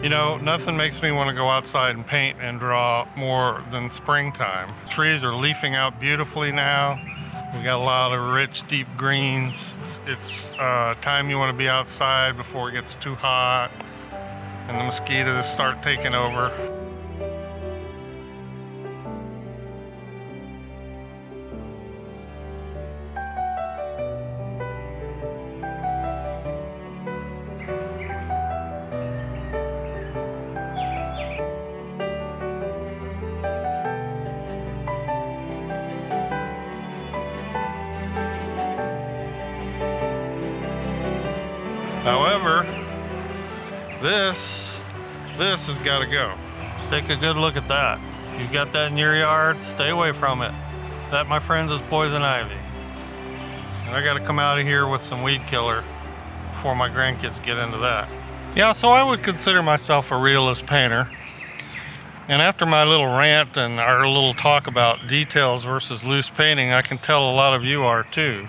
You know, nothing makes me want to go outside and paint and draw more than springtime. Trees are leafing out beautifully now. We got a lot of rich, deep greens. It's time you want to be outside before it gets too hot and the mosquitoes start taking over. However, this has got to go. Take a good look at that. You got that in your yard, stay away from it. That, my friends, is poison ivy. And I got to come out of here with some weed killer before my grandkids get into that. Yeah, so I would consider myself a realist painter. And after my little rant and our little talk about details versus loose painting, I can tell a lot of you are too.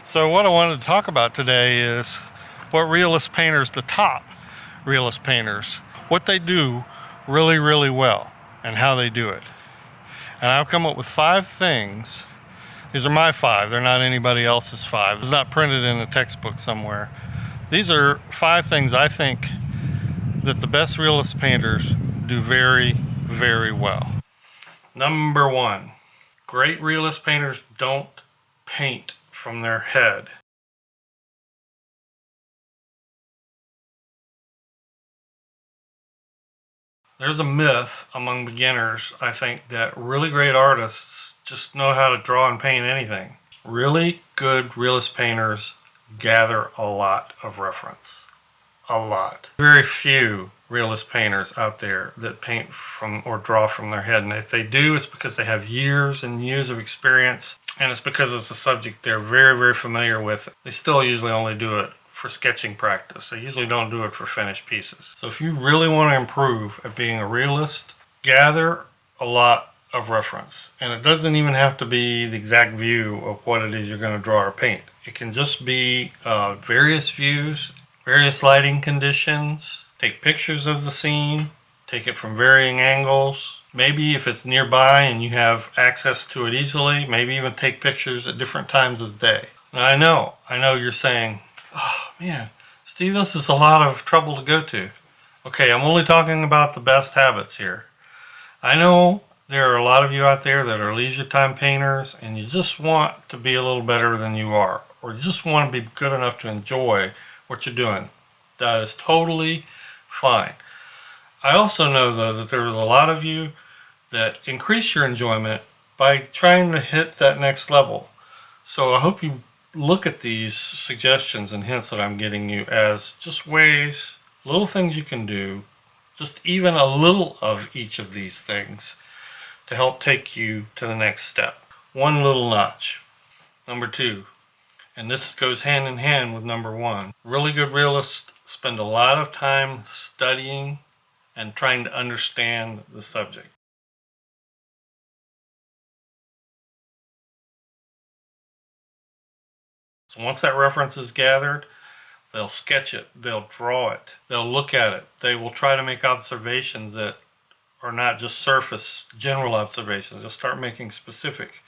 So what I wanted to talk about today is what realist painters, the top realist painters, what they do really, really well and how they do it. And I've come up with 5 things. These are my 5, they're not anybody else's 5. It's not printed in a textbook somewhere. These are 5 things I think that the best realist painters do very, very well. Number 1, great realist painters don't paint from their head. There's a myth among beginners, I think, that really great artists just know how to draw and paint anything. Really good realist painters gather a lot of reference. A lot. Very few realist painters out there that paint from or draw from their head. And if they do, it's because they have years and years of experience. And it's because it's a subject they're very, very familiar with. They still usually only do it for sketching practice. They usually don't do it for finished pieces. So if you really want to improve at being a realist, gather a lot of reference. And it doesn't even have to be the exact view of what it is you're going to draw or paint. It can just be various views, various lighting conditions. Take pictures of the scene, take it from varying angles. Maybe if it's nearby and you have access to it easily, maybe even take pictures at different times of the day. Now I know you're saying, oh man, Steve, this is a lot of trouble to go to. Okay, I'm only talking about the best habits here. I know there are a lot of you out there that are leisure time painters and you just want to be a little better than you are, or you just want to be good enough to enjoy what you're doing. That is totally fine. I also know though that there's a lot of you that increase your enjoyment by trying to hit that next level. So I hope you look at these suggestions and hints that I'm getting you as just ways, little things you can do, just even a little of each of these things to help take you to the next step. One little notch. Number 2, and this goes hand in hand with number 1, really good realists spend a lot of time studying and trying to understand the subject. So once that reference is gathered, they'll sketch it, they'll draw it, they'll look at it, they will try to make observations that are not just surface general observations. They'll start making specific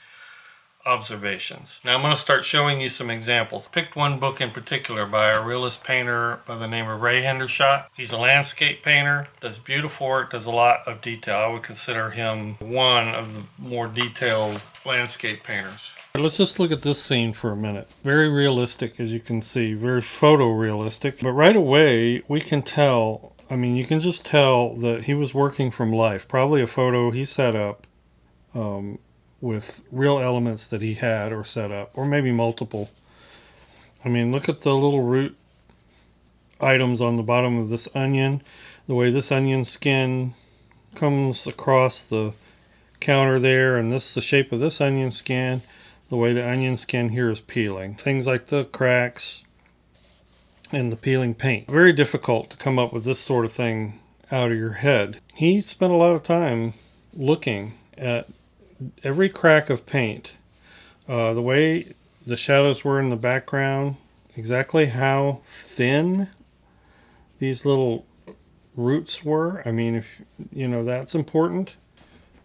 observations. Now I'm going to start showing you some examples. I picked one book in particular by a realist painter by the name of Ray Hendershot. He's a landscape painter, does beautiful work, does a lot of detail. I would consider him one of the more detailed landscape painters. Let's just look at this scene for a minute. Very realistic, as you can see, very photorealistic. But right away, we can tell, I mean, you can just tell that he was working from life. Probably a photo he set up with real elements that he had or set up, or maybe multiple. I mean, look at the little root items on the bottom of this onion. The way this onion skin comes across the counter there, and this the shape of this onion skin. The way the onion skin here is peeling. Things like the cracks and the peeling paint. Very difficult to come up with this sort of thing out of your head. He spent a lot of time looking at every crack of paint, the way the shadows were in the background, exactly how thin these little roots were. I mean, if you know, that's important.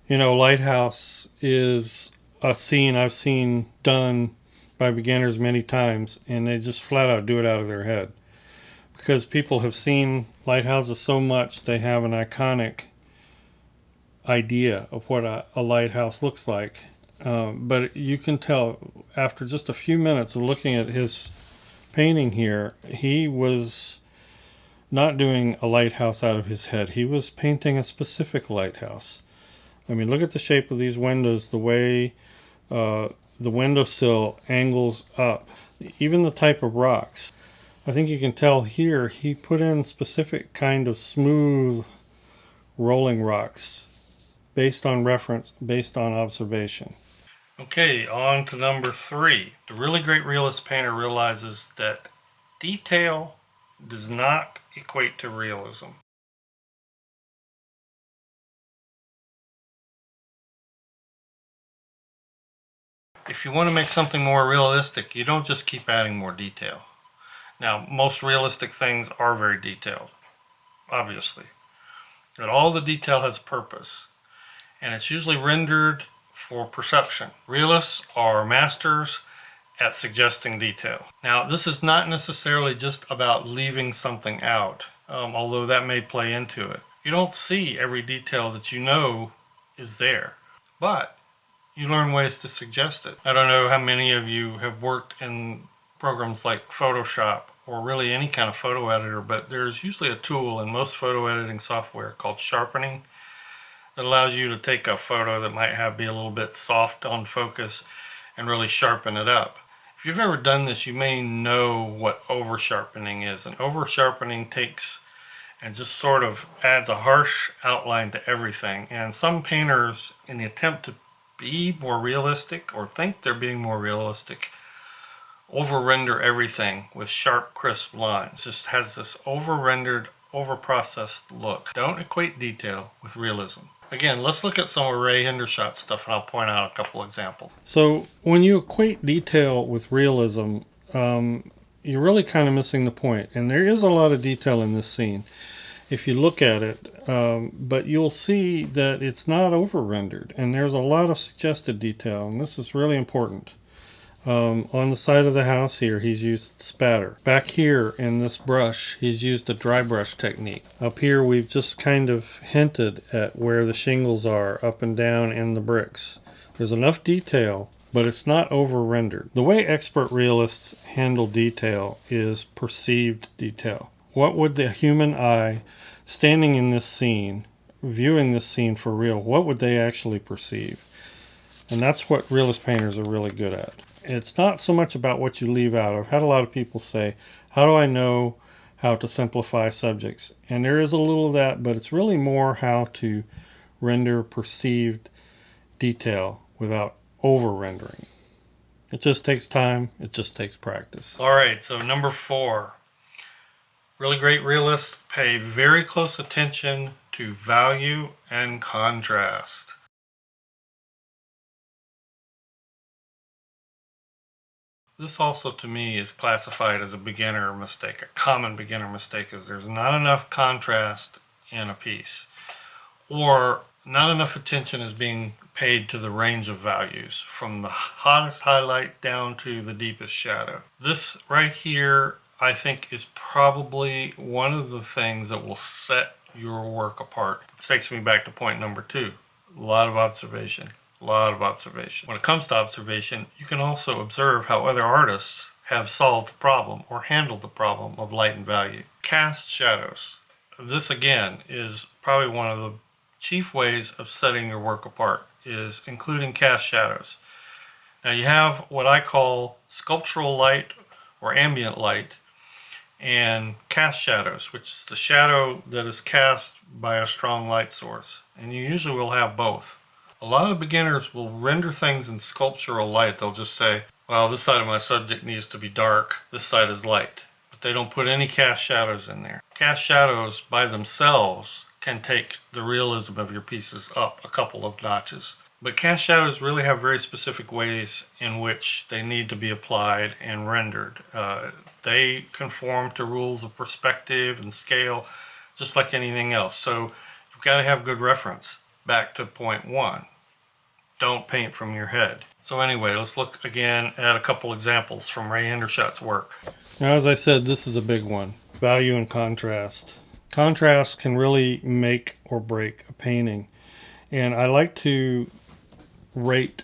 You know, lighthouse is a scene I've seen done by beginners many times, and they just flat out do it out of their head because people have seen lighthouses so much they have an iconic idea of what a lighthouse looks like. But you can tell after just a few minutes of looking at his painting here, he was not doing a lighthouse out of his head. He was painting a specific lighthouse. I mean, look at the shape of these windows, the way the windowsill angles up, even the type of rocks. I think you can tell here he put in specific kind of smooth rolling rocks based on reference, based on observation. Okay, on to number 3. The really great realist painter realizes that detail does not equate to realism. If you want to make something more realistic, you don't just keep adding more detail. Now, most realistic things are very detailed, obviously. But all the detail has purpose, and it's usually rendered for perception. Realists are masters at suggesting detail. Now, this is not necessarily just about leaving something out, although that may play into it. You don't see every detail that you know is there, but you learn ways to suggest it. I don't know how many of you have worked in programs like Photoshop or really any kind of photo editor, but there's usually a tool in most photo editing software called sharpening that allows you to take a photo that might be a little bit soft on focus and really sharpen it up. If you've ever done this, you may know what over sharpening is. And over sharpening takes and just sort of adds a harsh outline to everything. And some painters, in the attempt to be more realistic or think they're being more realistic, over render everything with sharp, crisp lines. Just has this over rendered, over processed look. Don't equate detail with realism. Again, let's look at some of Ray Hendershot's stuff, and I'll point out a couple examples. So when you equate detail with realism, you're really kind of missing the point. And there is a lot of detail in this scene if you look at it, but you'll see that it's not over rendered, and there's a lot of suggested detail, and this is really important. On the side of the house here, he's used spatter. Back here in this brush, he's used a dry brush technique. Up here, we've just kind of hinted at where the shingles are up and down in the bricks. There's enough detail, but it's not over rendered. The way expert realists handle detail is perceived detail. What would the human eye standing in this scene, viewing this scene for real, what would they actually perceive? And that's what realist painters are really good at. It's not so much about what you leave out. I've had a lot of people say, how do I know how to simplify subjects? And there is a little of that, but it's really more how to render perceived detail without over rendering. It just takes time. It just takes practice. All right, so number 4. Really great realists pay very close attention to value and contrast. This also, to me, is classified as a beginner mistake. A common beginner mistake is there's not enough contrast in a piece, or not enough attention is being paid to the range of values, from the hottest highlight down to the deepest shadow. This right here, I think, is probably one of the things that will set your work apart. Which takes me back to point number 2. A lot of observation. A lot of observation. When it comes to observation, you can also observe how other artists have solved the problem or handled the problem of light and value. Cast shadows. This, again, is probably one of the chief ways of setting your work apart, is including cast shadows. Now you have what I call sculptural light or ambient light, and cast shadows, which is the shadow that is cast by a strong light source. And you usually will have both. A lot of beginners will render things in sculptural light. They'll just say, well, this side of my subject needs to be dark, this side is light. But they don't put any cast shadows in there. Cast shadows by themselves can take the realism of your pieces up a couple of notches. But cast shadows really have very specific ways in which they need to be applied and rendered. They conform to rules of perspective and scale, just like anything else. So you've got to have good reference. Back to point one, don't paint from your head. So anyway, let's look again at a couple examples from Ray Hendershot's work. Now, as I said, this is a big one, value and contrast. Contrast can really make or break a painting. And I like to rate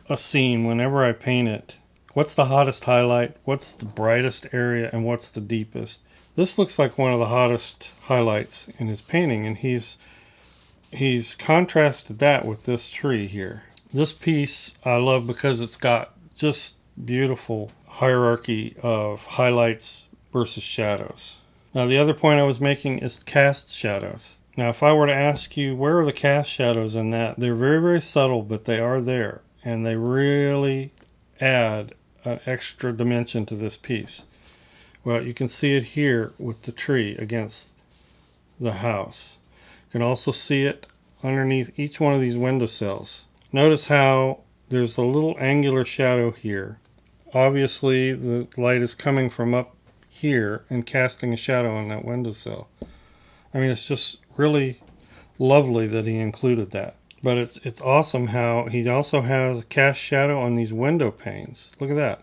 a scene whenever I paint it. What's the hottest highlight? What's the brightest area? And what's the deepest? This looks like one of the hottest highlights in his painting, and he's contrasted that with this tree here. This piece I love because it's got just beautiful hierarchy of highlights versus shadows. Now the other point I was making is cast shadows. Now if I were to ask you where are the cast shadows in that, they're very, very subtle, but they are there, and they really add an extra dimension to this piece. Well, you can see it here with the tree against the house. You can also see it underneath each one of these windowsills. Notice how there's a little angular shadow here. Obviously the light is coming from up here and casting a shadow on that windowsill. I mean, it's just really lovely that he included that. But it's awesome how he also has a cast shadow on these window panes. Look at that.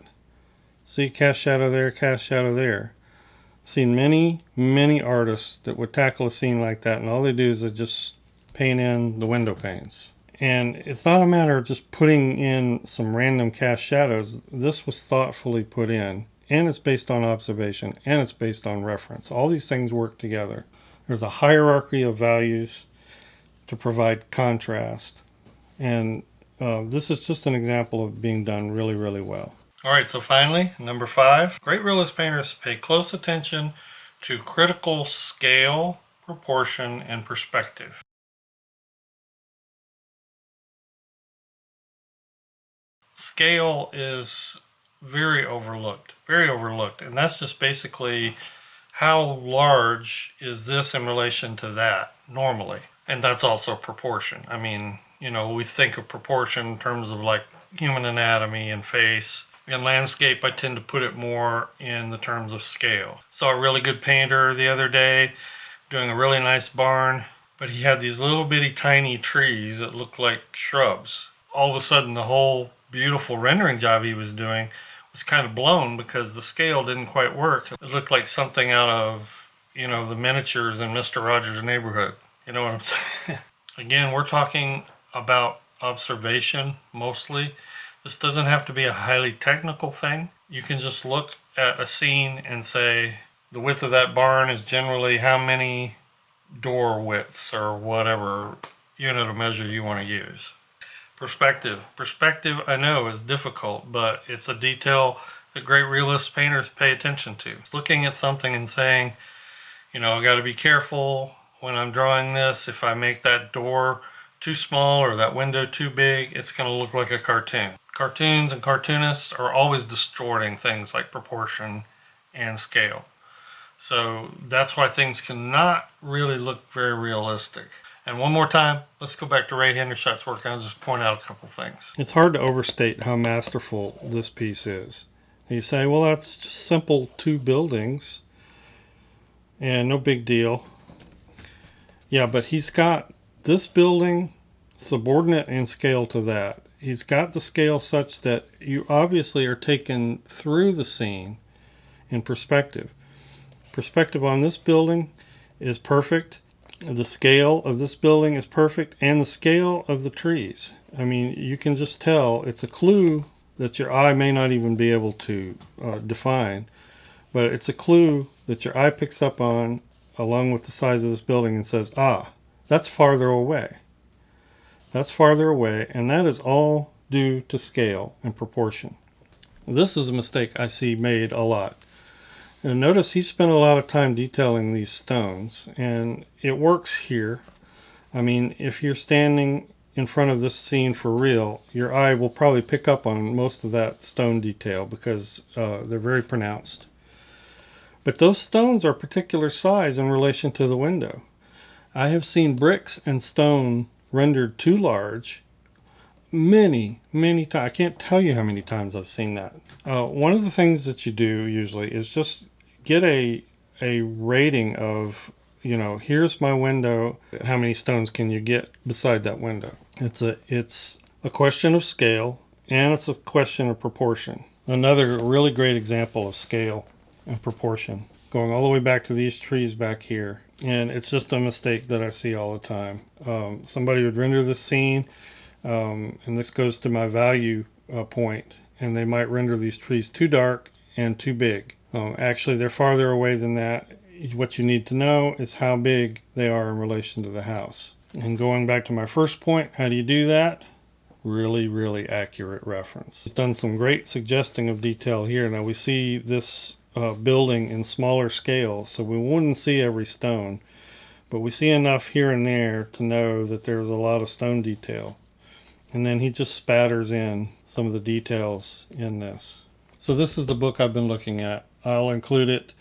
See, cast shadow there, cast shadow there. I've seen many, many artists that would tackle a scene like that, and all they do is they just paint in the window panes. And it's not a matter of just putting in some random cast shadows. This was thoughtfully put in, and it's based on observation, and it's based on reference. All these things work together. There's a hierarchy of values to provide contrast, and this is just an example of being done really, really well. All right, so finally, number 5, great realist painters pay close attention to critical scale, proportion, and perspective. Scale is very overlooked, and that's just basically how large is this in relation to that normally. And that's also proportion. I mean, you know, we think of proportion in terms of like human anatomy and face. In landscape, I tend to put it more in the terms of scale. Saw a really good painter the other day doing a really nice barn, but he had these little bitty tiny trees that looked like shrubs. All of a sudden, the whole beautiful rendering job he was doing was kind of blown because the scale didn't quite work. It looked like something out of, you know, the miniatures in Mr. Rogers' Neighborhood. You know what I'm saying? Again, we're talking about observation mostly. This doesn't have to be a highly technical thing. You can just look at a scene and say the width of that barn is generally how many door widths or whatever unit of measure you want to use. Perspective. Perspective, I know, is difficult, but it's a detail that great realist painters pay attention to. It's looking at something and saying, you know, I got to be careful when I'm drawing this. If I make that door too small or that window too big, it's going to look like a cartoon. Cartoons and cartoonists are always distorting things like proportion and scale. So that's why things cannot really look very realistic. And one more time, let's go back to Ray Hendershot's work and I'll just point out a couple things. It's hard to overstate how masterful this piece is. You say, well, that's just simple 2 buildings and no big deal. Yeah, but he's got this building subordinate in scale to that. He's got the scale such that you obviously are taken through the scene in perspective. Perspective on this building is perfect. The scale of this building is perfect, and the scale of the trees. I mean, you can just tell it's a clue that your eye may not even be able to define, but it's a clue that your eye picks up on along with the size of this building and says, ah, that's farther away. That's farther away, and that is all due to scale and proportion. This is a mistake I see made a lot. And notice he spent a lot of time detailing these stones, and it works here. I mean, if you're standing in front of this scene for real, your eye will probably pick up on most of that stone detail because they're very pronounced. But those stones are particular size in relation to the window. I have seen bricks and stone rendered too large many, many times. I can't tell you how many times I've seen that. One of the things that you do usually is just get a rating of you know, here's my window. How many stones can you get beside that window? It's a question of scale, and it's a question of proportion. Another really great example of scale and proportion, going all the way back to these trees back here. And it's just a mistake that I see all the time. Somebody would render the scene, and this goes to my value point, and they might render these trees too dark and too big. Actually, they're farther away than that. What you need to know is how big they are in relation to the house. And going back to my first point, how do you do that? Really accurate reference. It's done some great suggesting of detail here. Now we see this building in smaller scale, so we wouldn't see every stone, but we see enough here and there to know that there's a lot of stone detail. And then he just spatters in some of the details in this. So this is the book I've been looking at. I'll include it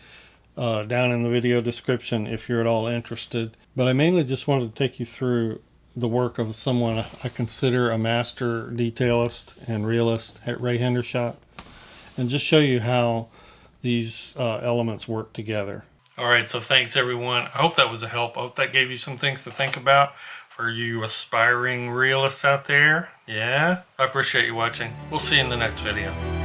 down in the video description if you're at all interested. But I mainly just wanted to take you through the work of someone I consider a master detailist and realist at Ray Hendershot, and just show you how these elements work together. All right, so thanks everyone. I hope that was a help. I hope that gave you some things to think about for you aspiring realists out there. Yeah, I appreciate you watching. We'll see you in the next video.